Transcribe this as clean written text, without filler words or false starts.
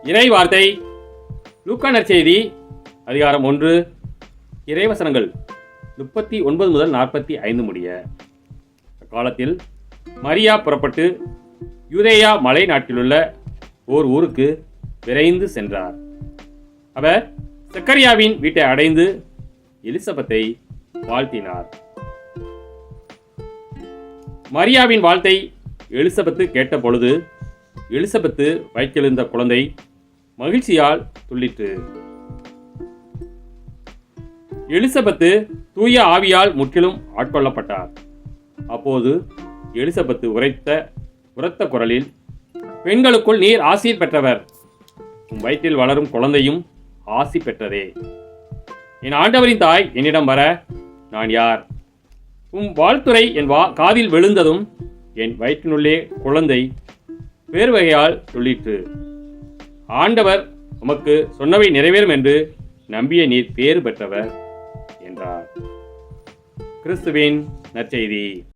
இறை வார்த்தை லூக்கா நற்செய்தி அதிகாரம் 1 இறைவசனங்கள் 39 முதல் 45 முடிய. அக்காலத்தில் மரியா புறப்பட்டு யூதேயா மலை நாட்டிலுள்ள ஓர் ஊருக்கு விரைந்து சென்றார். அவர் சக்கரியாவின் வீட்டை அடைந்து எலிசபெத்தை வாழ்த்தினார். மரியாவின் வாழ்த்தை எலிசபெத்து கேட்ட பொழுது எலிசபெத்து வயிற்றிலிருந்த குழந்தை மகிழ்ச்சியால் துள்ளிற்று. எலிசபெத்து தூய ஆவியால் முற்றிலும் ஆட்கொள்ளப்பட்டார். அப்போது எலிசபெத்து உரத்த குரலில், பெண்களுக்குள் நீர் ஆசீர் பெற்றவர், உம் வயிற்றில் வளரும் குழந்தையும் ஆசி பெற்றதே. என் ஆண்டவரின் தாய் என்னிடம் வர நான் யார்? உம் வாழ்த்துரை என் காதில் விழுந்ததும் என் வயிற்றினுள்ளே குழந்தை பேர்வகையால் துள்ளிற்று. ஆண்டவர் உமக்கு சொன்னவை நிறைவேறும் என்று நம்பிய நீர் பேறு பெற்றவர் என்றார். கிறிஸ்துவின் நற்செய்தி.